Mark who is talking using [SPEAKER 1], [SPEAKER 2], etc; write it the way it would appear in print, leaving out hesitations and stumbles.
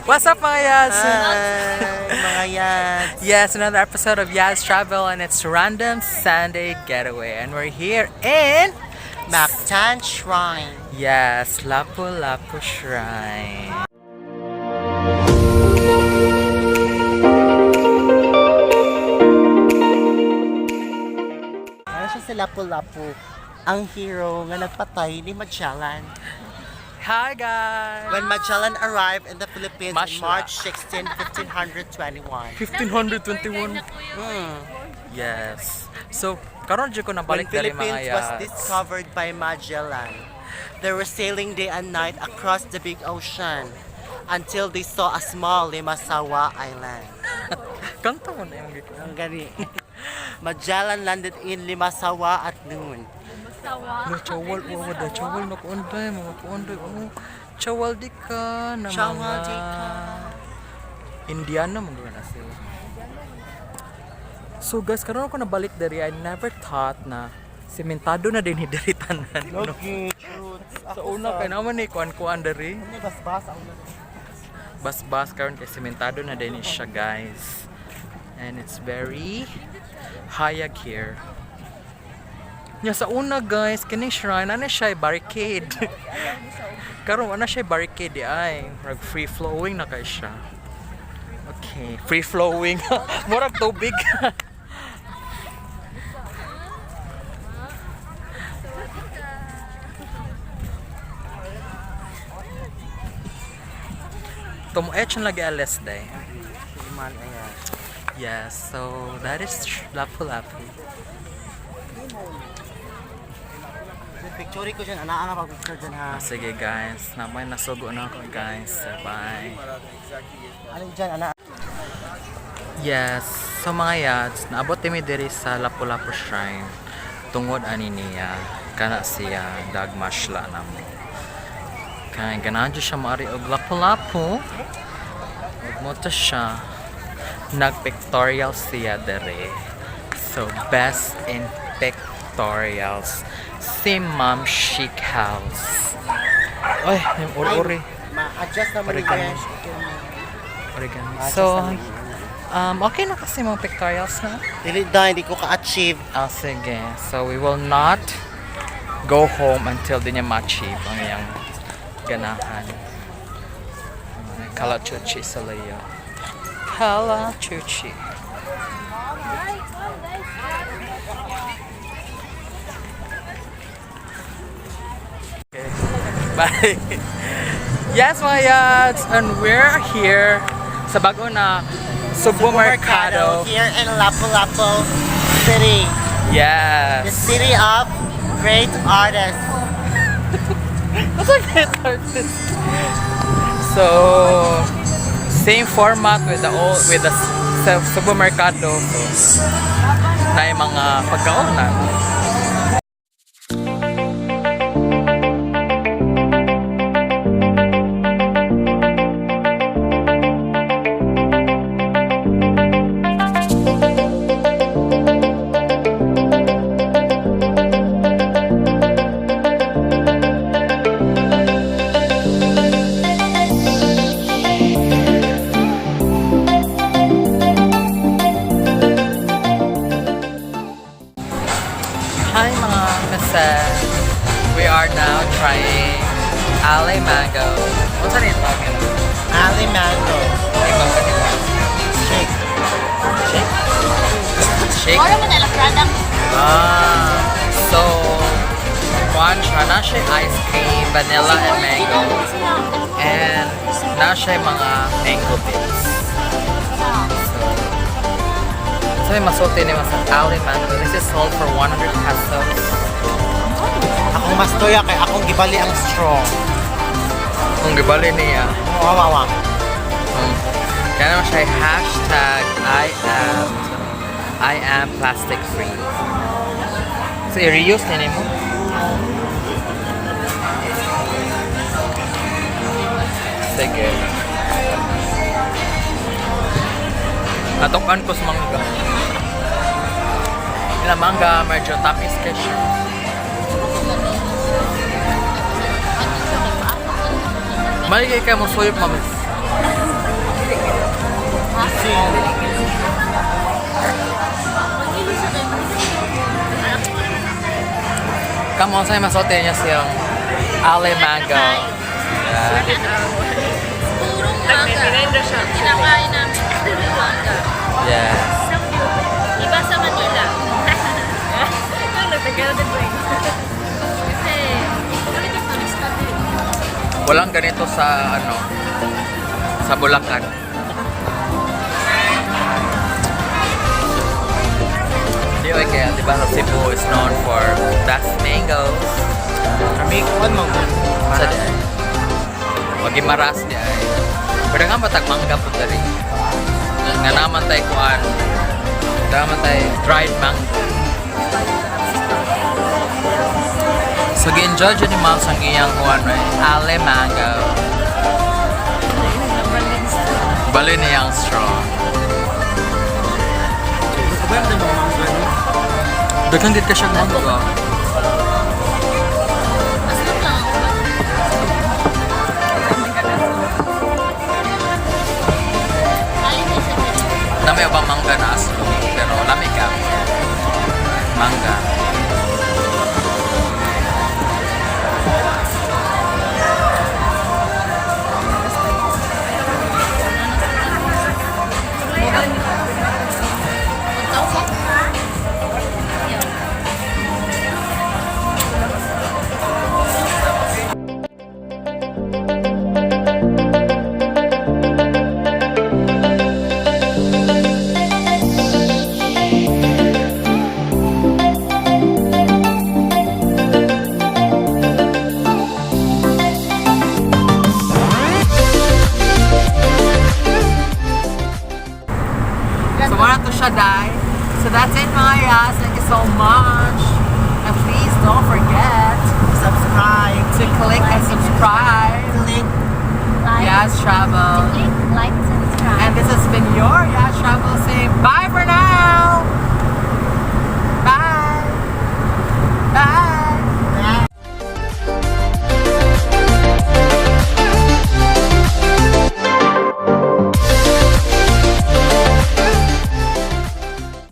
[SPEAKER 1] What's up mga Yadz?
[SPEAKER 2] Mga Yadz.
[SPEAKER 1] Yes, another episode of Yadz Travel and it's Random Sunday Getaway. And we're here in
[SPEAKER 2] Mactan Shrine.
[SPEAKER 1] Yes, Lapu-Lapu Shrine.
[SPEAKER 2] Ano siya sa Lapu-Lapu? Ang hero nga nagpatay ni Magellan.
[SPEAKER 1] Hi guys!
[SPEAKER 2] When Magellan arrived in the Philippines on
[SPEAKER 1] Masla.
[SPEAKER 2] March 16, 1521.
[SPEAKER 1] 1521. Yes. So, karon dyan ko
[SPEAKER 2] When
[SPEAKER 1] nabalik dali mga
[SPEAKER 2] Philippines was
[SPEAKER 1] Yadz.
[SPEAKER 2] discovered by Magellan, they were sailing day and night across the big ocean until they saw a small Limasawa island.
[SPEAKER 1] Kanta mo na yung gito.
[SPEAKER 2] Ang gani. Magellan landed in Limasawa at noon.
[SPEAKER 1] No, chawal, wala, chawal na kuunday, mga kuunday, chawal di ka na
[SPEAKER 2] Chawal
[SPEAKER 1] mga
[SPEAKER 2] di ka.
[SPEAKER 1] Indiana mga na sila. So guys, karon ako nabalik dari, I never thought na sementado na din hidalitanan. No?
[SPEAKER 2] Okay, truth.
[SPEAKER 1] Sa una kay naman ni kuan dari.
[SPEAKER 2] Ano bas-bas ang
[SPEAKER 1] Bas-bas karon kay sementado na din siya guys. And it's very hayag here. Nya sa una guys, kining shrine ana siya barricade. Karon ana siya barricade ay, free flowing na kay siya. Okay, free flowing. Murag tubig. Tumuetch lagi alas day.
[SPEAKER 2] man ayan.
[SPEAKER 1] Yes, so that is Lapu-Lapu.
[SPEAKER 2] Picture ko dyan, ana pag-picture dyan ha.
[SPEAKER 1] Sige guys, namay nasugo na ako guys. Bye.
[SPEAKER 2] Ano dyan, ana?
[SPEAKER 1] Yes, so mga Yadz, naabot kami diri sa Lapu-Lapu Shrine. Tungod ani niya, kana siya dagmasla namo. Kaya ganahan siya maari og Lapu-Lapu. Ug mo ta siya nag-pictorial siya diri. So best in pictorials si Ma'am Chic House. Ay, yung uri-uri.
[SPEAKER 2] Ma-adjust naman ni
[SPEAKER 1] Oregano.
[SPEAKER 2] guys.
[SPEAKER 1] Oregano.
[SPEAKER 2] Ma-adjust
[SPEAKER 1] So,
[SPEAKER 2] naman.
[SPEAKER 1] okay na kasi mga pictorials na.
[SPEAKER 2] Hindi ko ka-achieve.
[SPEAKER 1] Ah, sige. So, we will not go home until di niya ma-achieve ang iyang ganahan. Kalachuchi sa layo. Kalachuchi. Okay. Bye. Yes, mga Yadz, and we're here sa bago na supermercado.
[SPEAKER 2] Here in Lapu-Lapu City. The
[SPEAKER 1] Yes.
[SPEAKER 2] city of great artists.
[SPEAKER 1] That's a great artist. So, same format with the supermercado. So, na yung mga pagkaunan. Hi mga mises! We are now trying Ale Mango. What's the name of it?
[SPEAKER 2] Ali Mango. Shake.
[SPEAKER 1] Shake? Shake?
[SPEAKER 3] Orang mo nalang product.
[SPEAKER 1] So, one siya na siya ice cream, vanilla and mango. And na siya mga mango bits. So, may masulti ni mas Ale Mango. This is sold for 100 pesos.
[SPEAKER 2] Akong mas toya kay akong gibali ang straw.
[SPEAKER 1] Kung gibali niya.
[SPEAKER 2] Wawawa.
[SPEAKER 1] Kaya naman siya hashtag I am plastic free. So, i-reuse din mo. Sige. Natukan ko sa mangga. Ila mangga, medyo tamis ka siya. Maligay kayo mo suyop, mamis. Come on, saya masote niya siyang ale mango. Yeah.
[SPEAKER 3] Purong mangga. Kinakain namin purong mangga.
[SPEAKER 1] Yes.
[SPEAKER 3] Iba sa Manila. Kasi, kami yung turista din.
[SPEAKER 1] Walang ganito sa ano sa Bulacan. Di ba kaya, di ba Cebu is known for best mangoes.
[SPEAKER 2] Kami kuan mo.
[SPEAKER 1] Sa di ay. Wagi maras di ay. Pero nga matag mangga po dari. Nga naman tayo kuan. Naman tayo dried mango. So gi-enjoy dyan ni Moms ang iyang kuan right? Ale mango. Bali niyang straw.
[SPEAKER 2] Kapag yung mga mangga no?
[SPEAKER 1] Daghang gid ka siyang mango.
[SPEAKER 3] Aslan lang ako ba? Alin na sa ganito?
[SPEAKER 1] Dami ba mangga na aslo? Pero lamig ka. Mangga. So wala to siya, Dai. So that's it, mga yas. Thank you so much. And please don't forget
[SPEAKER 2] Subscribe.
[SPEAKER 1] to click and subscribe.
[SPEAKER 2] Click.
[SPEAKER 3] Like,
[SPEAKER 1] Yadz Travel.
[SPEAKER 3] like, and subscribe.
[SPEAKER 1] And this has been your Yadz Travel saying bye.